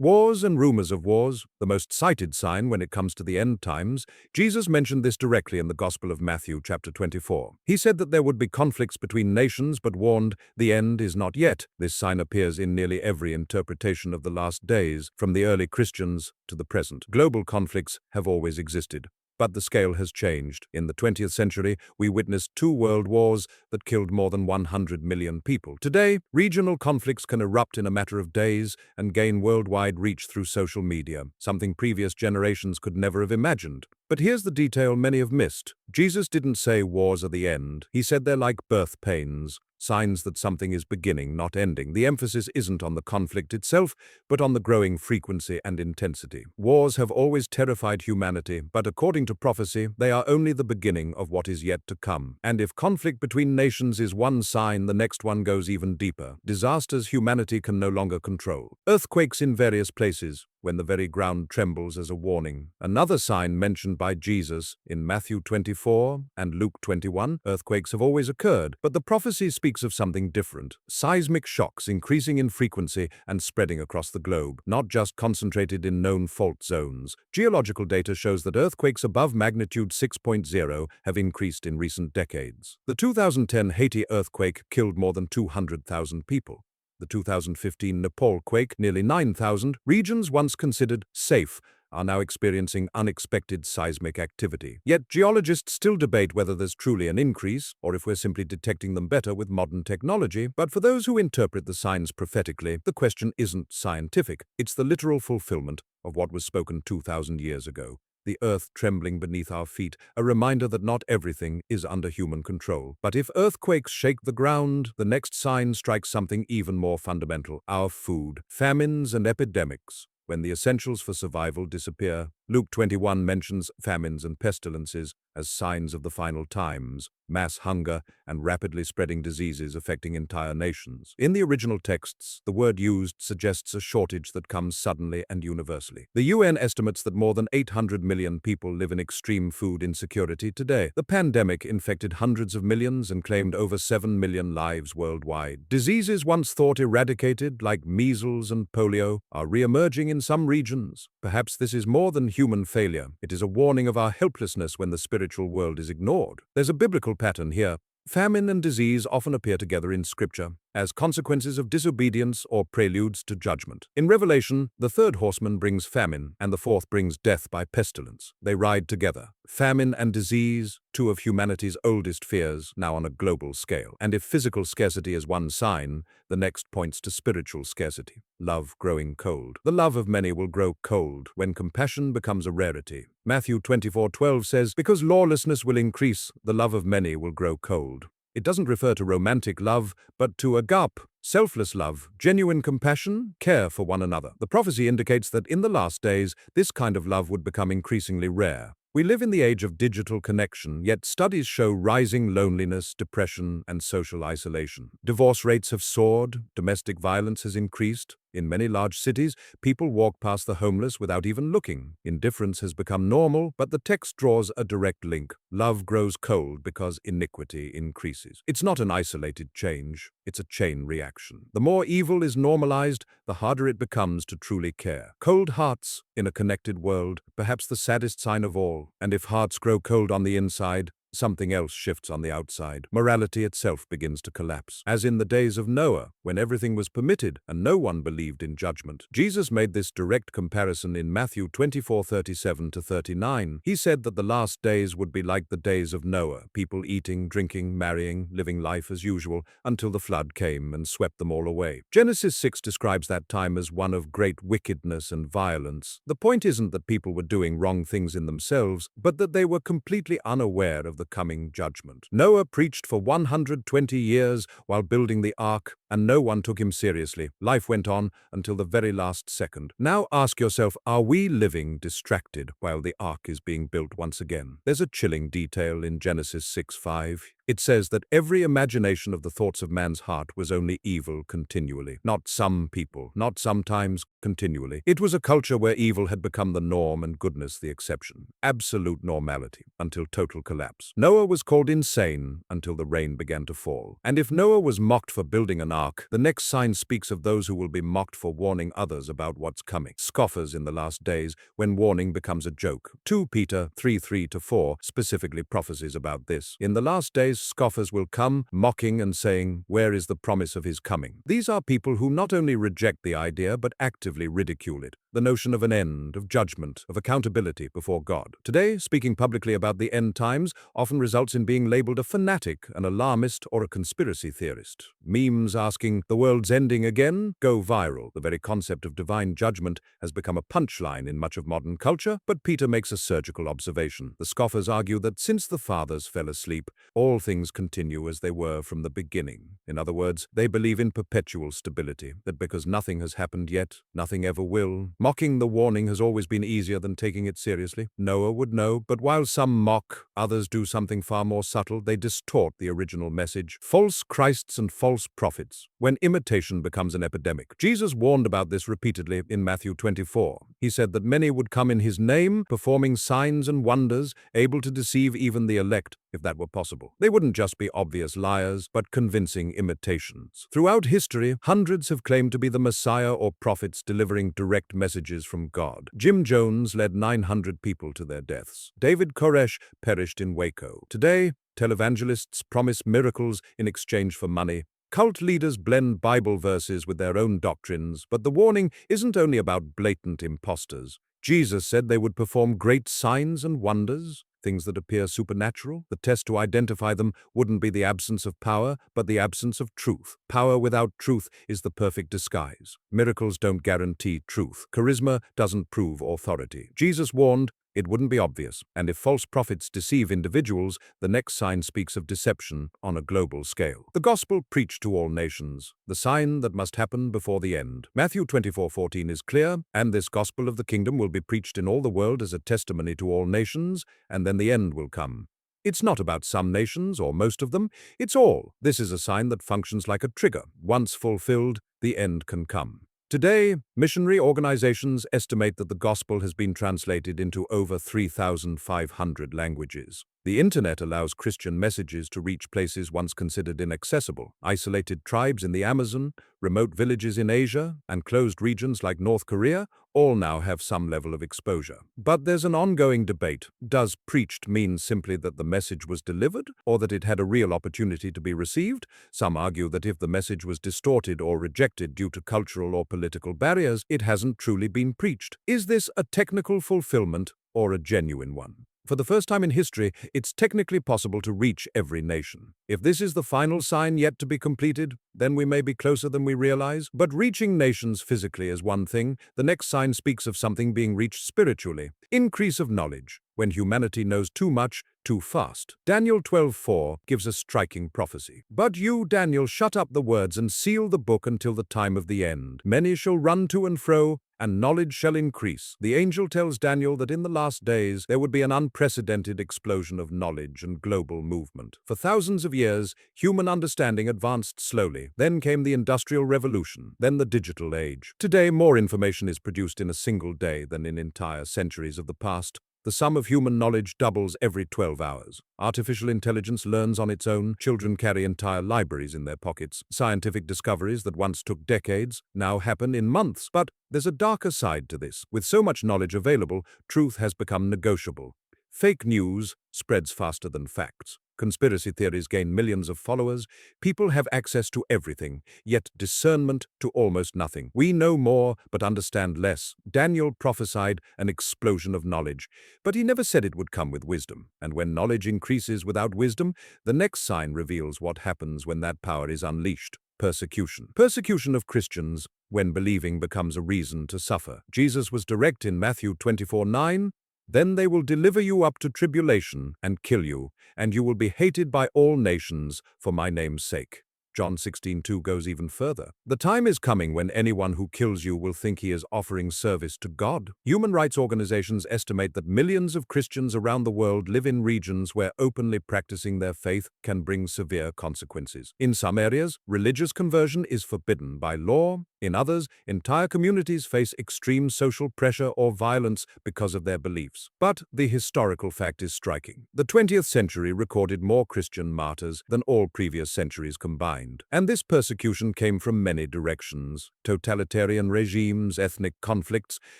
Wars and rumors of wars, the most cited sign when it comes to the end times. Jesus mentioned this directly in the Gospel of Matthew chapter 24. He said that there would be conflicts between nations, but warned, the end is not yet. This sign appears in nearly every interpretation of the last days, from the early Christians to the present. Global conflicts have always existed, but the scale has changed. In the 20th century, we witnessed 2 world wars that killed more than 100 million people. Today, regional conflicts can erupt in a matter of days and gain worldwide reach through social media, something previous generations could never have imagined. But here's the detail many have missed. Jesus didn't say wars are the end. He said they're like birth pains, signs that something is beginning, not ending. The emphasis isn't on the conflict itself, but on the growing frequency and intensity. Wars have always terrified humanity, but according to prophecy, they are only the beginning of what is yet to come. And if conflict between nations is one sign, the next one goes even deeper. Disasters humanity can no longer control. Earthquakes in various places, when the very ground trembles as a warning. Another sign mentioned by Jesus in Matthew 24 and Luke 21, earthquakes have always occurred, but the prophecy speaks of something different. Seismic shocks increasing in frequency and spreading across the globe, not just concentrated in known fault zones. Geological data shows that earthquakes above magnitude 6.0 have increased in recent decades. The 2010 Haiti earthquake killed more than 200,000 people. The 2015 Nepal quake, nearly 9,000. Regions once considered safe are now experiencing unexpected seismic activity. Yet geologists still debate whether there's truly an increase, or if we're simply detecting them better with modern technology. But for those who interpret the signs prophetically, the question isn't scientific. It's the literal fulfillment of what was spoken 2,000 years ago. The earth trembling beneath our feet, a reminder that not everything is under human control. But if earthquakes shake the ground, the next sign strikes something even more fundamental: our food. Famines and epidemics. When the essentials for survival disappear, Luke 21 mentions famines and pestilences as signs of the final times, mass hunger and rapidly spreading diseases affecting entire nations. In the original texts, the word used suggests a shortage that comes suddenly and universally. The UN estimates that more than 800 million people live in extreme food insecurity today. The pandemic infected hundreds of millions and claimed over 7 million lives worldwide. Diseases once thought eradicated, like measles and polio, are re-emerging in some regions. Perhaps this is more than human failure. It is a warning of our helplessness when the spiritual world is ignored. There's a biblical pattern here. Famine and disease often appear together in Scripture as consequences of disobedience or preludes to judgment. In Revelation, the third horseman brings famine, and the fourth brings death by pestilence. They ride together. Famine and disease, 2 of humanity's oldest fears, now on a global scale. And if physical scarcity is one sign, the next points to spiritual scarcity. Love growing cold. The love of many will grow cold when compassion becomes a rarity. Matthew 24:12 says, "Because lawlessness will increase, the love of many will grow cold." It doesn't refer to romantic love, but to agape, selfless love, genuine compassion, care for one another. The prophecy indicates that in the last days, this kind of love would become increasingly rare. We live in the age of digital connection, yet studies show rising loneliness, depression, and social isolation. Divorce rates have soared, domestic violence has increased. In many large cities, people walk past the homeless without even looking. Indifference has become normal, but the text draws a direct link. Love grows cold because iniquity increases. It's not an isolated change, it's a chain reaction. The more evil is normalized, the harder it becomes to truly care. Cold hearts in a connected world, perhaps the saddest sign of all. And if hearts grow cold on the inside, something else shifts on the outside. Morality itself begins to collapse. As in the days of Noah, when everything was permitted and no one believed in judgment. Jesus made this direct comparison in Matthew 24:37-39. He said that the last days would be like the days of Noah, people eating, drinking, marrying, living life as usual, until the flood came and swept them all away. Genesis 6 describes that time as one of great wickedness and violence. The point isn't that people were doing wrong things in themselves, but that they were completely unaware of the coming judgment. Noah preached for 120 years while building the ark, and no one took him seriously. Life went on until the very last second. Now ask yourself, are we living distracted while the ark is being built once again? There's a chilling detail in Genesis 6:5. It says that every imagination of the thoughts of man's heart was only evil continually. Not some people, not sometimes, continually. It was a culture where evil had become the norm and goodness the exception. Absolute normality until total collapse. Noah was called insane until the rain began to fall. And if Noah was mocked for building an ark. The next sign speaks of those who will be mocked for warning others about what's coming. Scoffers in the last days, when warning becomes a joke. 2 Peter 3:3-4 specifically prophesies about this. In the last days, scoffers will come, mocking and saying, "Where is the promise of his coming?" These are people who not only reject the idea, but actively ridicule it. The notion of an end, of judgment, of accountability before God. Today, speaking publicly about the end times often results in being labeled a fanatic, an alarmist, or a conspiracy theorist. Memes asking, "The world's ending again?" go viral. The very concept of divine judgment has become a punchline in much of modern culture, but Peter makes a surgical observation. The scoffers argue that since the fathers fell asleep, all things continue as they were from the beginning. In other words, they believe in perpetual stability, that because nothing has happened yet, nothing ever will. Mocking the warning has always been easier than taking it seriously. Noah would know, but while some mock, others do something far more subtle. They distort the original message. False Christs and false prophets, when imitation becomes an epidemic. Jesus warned about this repeatedly in Matthew 24. He said that many would come in his name, performing signs and wonders, able to deceive even the elect, if that were possible. They wouldn't just be obvious liars, but convincing imitations. Throughout history, hundreds have claimed to be the Messiah or prophets delivering direct messages from God. Jim Jones led 900 people to their deaths. David Koresh perished in Waco. Today, televangelists promise miracles in exchange for money. Cult leaders blend Bible verses with their own doctrines, but the warning isn't only about blatant imposters. Jesus said they would perform great signs and wonders, things that appear supernatural. The test to identify them wouldn't be the absence of power, but the absence of truth. Power without truth is the perfect disguise. Miracles don't guarantee truth. Charisma doesn't prove authority. Jesus warned, it wouldn't be obvious, and if false prophets deceive individuals, the next sign speaks of deception on a global scale. The gospel preached to all nations, the sign that must happen before the end. Matthew 24:14 is clear, and this gospel of the kingdom will be preached in all the world as a testimony to all nations, and then the end will come. It's not about some nations or most of them, it's all. This is a sign that functions like a trigger. Once fulfilled, the end can come. Today, missionary organizations estimate that the gospel has been translated into over 3,500 languages. The internet allows Christian messages to reach places once considered inaccessible. Isolated tribes in the Amazon, remote villages in Asia, and closed regions like North Korea all now have some level of exposure. But there's an ongoing debate. Does preached mean simply that the message was delivered, or that it had a real opportunity to be received? Some argue that if the message was distorted or rejected due to cultural or political barriers, it hasn't truly been preached. Is this a technical fulfillment or a genuine one? For the first time in history, it's technically possible to reach every nation. If this is the final sign yet to be completed, then we may be closer than we realize. But reaching nations physically is one thing. The next sign speaks of something being reached spiritually. Increase of knowledge, when humanity knows too much, too fast. Daniel 12:4 gives a striking prophecy. "But you, Daniel, shut up the words and seal the book until the time of the end. Many shall run to and fro, and knowledge shall increase." The angel tells Daniel that in the last days there would be an unprecedented explosion of knowledge and global movement. For thousands of years, human understanding advanced slowly. Then came the Industrial Revolution, then the digital age. Today, more information is produced in a single day than in entire centuries of the past. The sum of human knowledge doubles every 12 hours. Artificial intelligence learns on its own. Children carry entire libraries in their pockets. Scientific discoveries that once took decades now happen in months. But there's a darker side to this. With so much knowledge available, truth has become negotiable. Fake news spreads faster than facts. Conspiracy theories gain millions of followers. People have access to everything, yet discernment to almost nothing. We know more, but understand less. Daniel prophesied an explosion of knowledge, but he never said it would come with wisdom. And when knowledge increases without wisdom, the next sign reveals what happens when that power is unleashed. Persecution. Persecution of Christians, when believing becomes a reason to suffer. Jesus was direct in Matthew 24:9. "Then they will deliver you up to tribulation and kill you, and you will be hated by all nations for my name's sake." John 16:2 goes even further. The time is coming when anyone who kills you will think he is offering service to God. Human rights organizations estimate that millions of Christians around the world live in regions where openly practicing their faith can bring severe consequences. In some areas, religious conversion is forbidden by law. In others, entire communities face extreme social pressure or violence because of their beliefs. But the historical fact is striking. The 20th century recorded more Christian martyrs than all previous centuries combined. mankind. And this persecution came from many directions: totalitarian regimes, ethnic conflicts,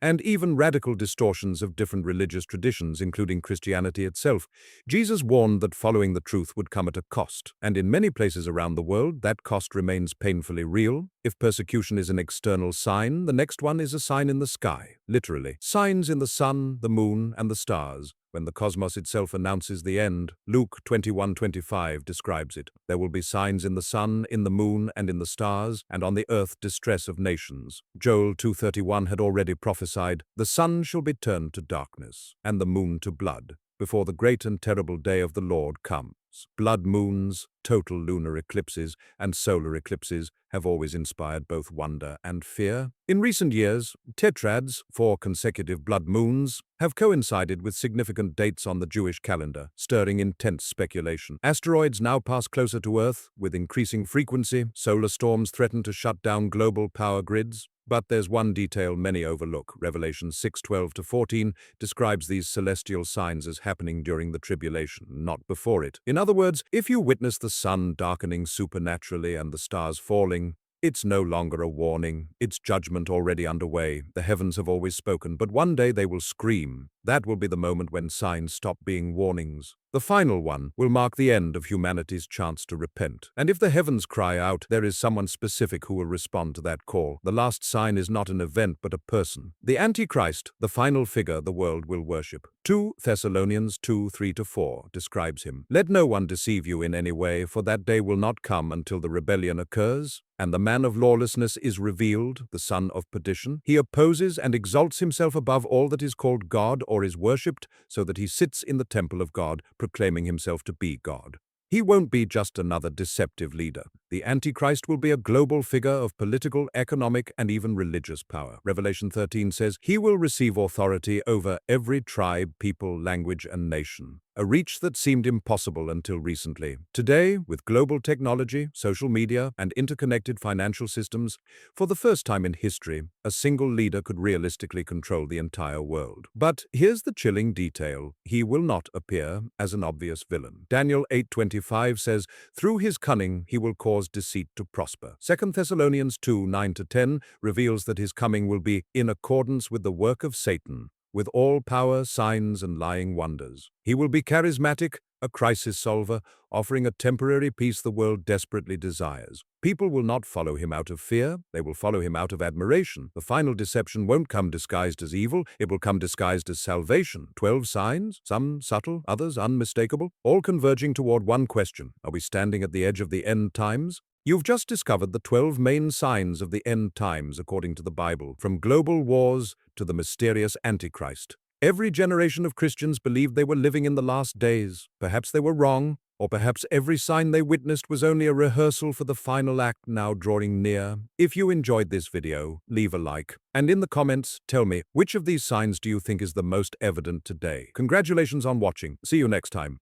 and even radical distortions of different religious traditions, including Christianity itself. Jesus warned that following the truth would come at a cost, and in many places around the world, that cost remains painfully real. If persecution is an external sign, the next one is a sign in the sky, literally. Signs in the sun, the moon, and the stars. When the cosmos itself announces the end, Luke 21:25 describes it. There will be signs in the sun, in the moon, and in the stars, and on the earth distress of nations. Joel 2:31 had already prophesied, "The sun shall be turned to darkness, and the moon to blood, before the great and terrible day of the Lord comes." Blood moons, total lunar eclipses, and solar eclipses have always inspired both wonder and fear. In recent years, tetrads, 4 consecutive blood moons, have coincided with significant dates on the Jewish calendar, stirring intense speculation. Asteroids now pass closer to Earth with increasing frequency. Solar storms threaten to shut down global power grids. But there's one detail many overlook. Revelation 6:12-14 describes these celestial signs as happening during the tribulation, not before it. In other words, if you witness the sun darkening supernaturally and the stars falling, it's no longer a warning. It's judgment already underway. The heavens have always spoken, but one day they will scream. That will be the moment when signs stop being warnings. The final one will mark the end of humanity's chance to repent. And if the heavens cry out, there is someone specific who will respond to that call. The last sign is not an event, but a person. The Antichrist, the final figure the world will worship. 2 Thessalonians 2:3-4 describes him. "Let no one deceive you in any way, for that day will not come until the rebellion occurs, and the man of lawlessness is revealed, the son of perdition. He opposes and exalts himself above all that is called God or is worshipped, so that he sits in the temple of God, proclaiming himself to be God." He won't be just another deceptive leader. The Antichrist will be a global figure of political, economic, and even religious power. Revelation 13 says, "He will receive authority over every tribe, people, language, and nation." A reach that seemed impossible until recently. Today, with global technology, social media, and interconnected financial systems, for the first time in history, a single leader could realistically control the entire world. But here's the chilling detail: he will not appear as an obvious villain. Daniel 8:25 says, "Through his cunning he will cause deceit to prosper." 2 Thessalonians 2:9-10 reveals that his coming will be in accordance with the work of Satan, with all power, signs, and lying wonders. He will be charismatic, a crisis solver, offering a temporary peace the world desperately desires. People will not follow him out of fear, they will follow him out of admiration. The final deception won't come disguised as evil, it will come disguised as salvation. 12 signs, some subtle, others unmistakable, all converging toward one question: are we standing at the edge of the end times? You've just discovered the 12 main signs of the end times according to the Bible, from global wars to the mysterious Antichrist. Every generation of Christians believed they were living in the last days. Perhaps they were wrong, or perhaps every sign they witnessed was only a rehearsal for the final act now drawing near. If you enjoyed this video, leave a like. And in the comments, tell me, which of these signs do you think is the most evident today? Congratulations on watching. See you next time.